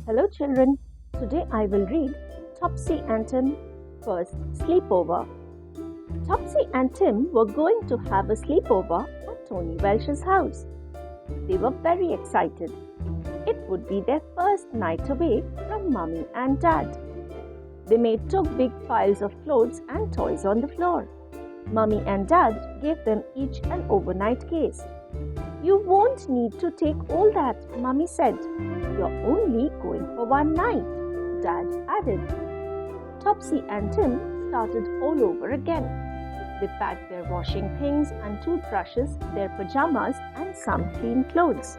Hello children, today I will read Topsy and Tim first sleepover. Topsy and Tim were going to have a sleepover at Tony Welch's house. They were very excited. It would be their first night away from Mummy and Dad. They made two big piles of clothes and toys on the floor. Mummy and Dad gave them each an overnight case. "You won't need to take all that," Mummy said. "You're only going for one night," Dad added. Topsy and Tim started all over again. They packed their washing things and toothbrushes, their pajamas and some clean clothes.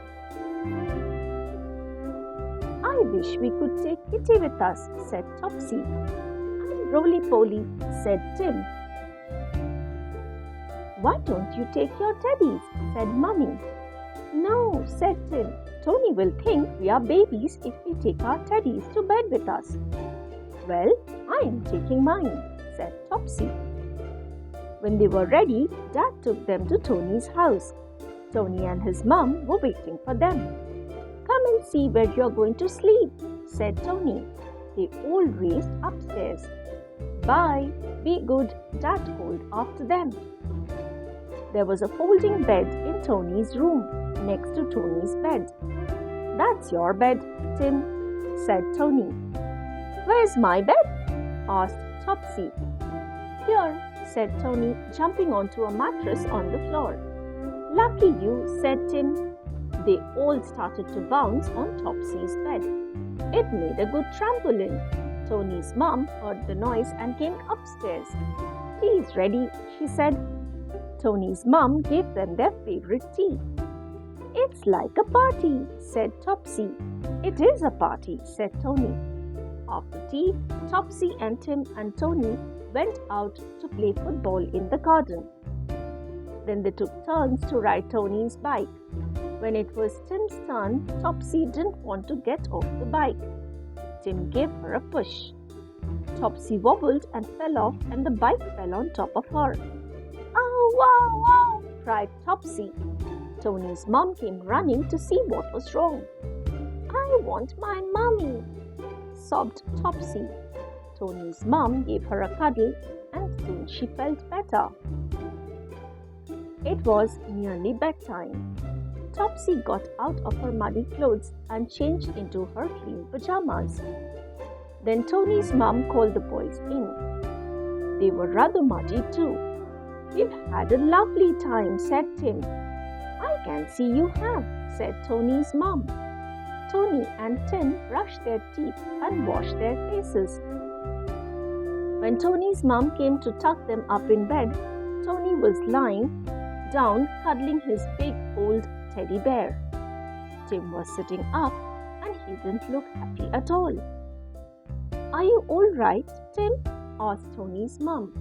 "I wish we could take Kitty with us," said Topsy. "And Roly-Poly," said Tim. "Why don't you take your teddies?" said Mummy. "No," said Tim. "Tony will think we are babies if we take our teddies to bed with us." "Well, I am taking mine," said Topsy. When they were ready, Dad took them to Tony's house. Tony and his mum were waiting for them. "Come and see where you're going to sleep," said Tony. They all raced upstairs. "Bye, be good," Dad called after them. There was a folding bed in Tony's room, next to Tony's bed. "That's your bed, Tim," said Tony. "Where's my bed?" asked Topsy. "Here," said Tony, jumping onto a mattress on the floor. "Lucky you," said Tim. They all started to bounce on Topsy's bed. It made a good trampoline. Tony's mum heard the noise and came upstairs. "Tea's ready," she said. Tony's mum gave them their favorite tea. "It's like a party," said Topsy. "It is a party," said Tony. After tea, Topsy and Tim and Tony went out to play football in the garden. Then they took turns to ride Tony's bike. When it was Tim's turn, Topsy didn't want to get off the bike. Tim gave her a push. Topsy wobbled and fell off, and the bike fell on top of her. "Oh, wow, wow!" cried Topsy. Tony's mum came running to see what was wrong. "I want my mummy," sobbed Topsy. Tony's mum gave her a cuddle, and soon she felt better. It was nearly bedtime. Topsy got out of her muddy clothes and changed into her clean pajamas. Then Tony's mum called the boys in. They were rather muddy too. "We've had a lovely time," said Tim. "I can see you have," said Tony's mum. Tony and Tim brushed their teeth and washed their faces. When Tony's mum came to tuck them up in bed, Tony was lying down cuddling his big old teddy bear. Tim was sitting up and he didn't look happy at all. "Are you all right, Tim?" asked Tony's mum.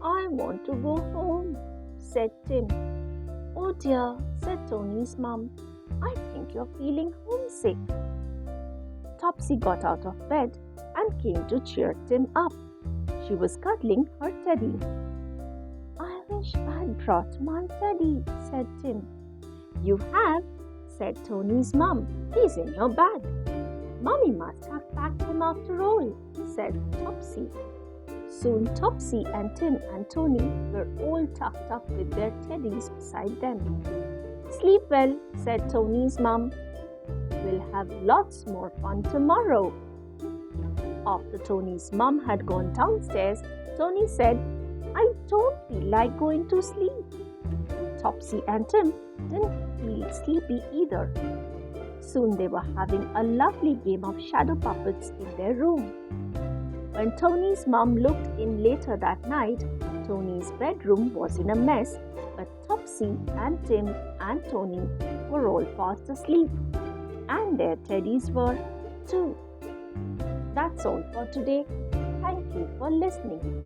"I want to go home," said Tim. "Oh dear," said Tony's mum. "I think you're feeling homesick." Topsy got out of bed and came to cheer Tim up. She was cuddling her teddy. "I wish I'd brought my teddy," said Tim. "You have," said Tony's mum. "He's in your bag." "Mummy must have packed him after all," said Topsy. Soon Topsy and Tim and Tony were all tucked up with their teddies beside them. "Sleep well," said Tony's mum. "We'll have lots more fun tomorrow." After Tony's mum had gone downstairs, Tony said, "I don't feel like going to sleep." Topsy and Tim didn't feel sleepy either. Soon they were having a lovely game of shadow puppets in their room. When Tony's mum looked in later that night, Tony's bedroom was in a mess, but Topsy and Tim and Tony were all fast asleep, and their teddies were too. That's all for today. Thank you for listening.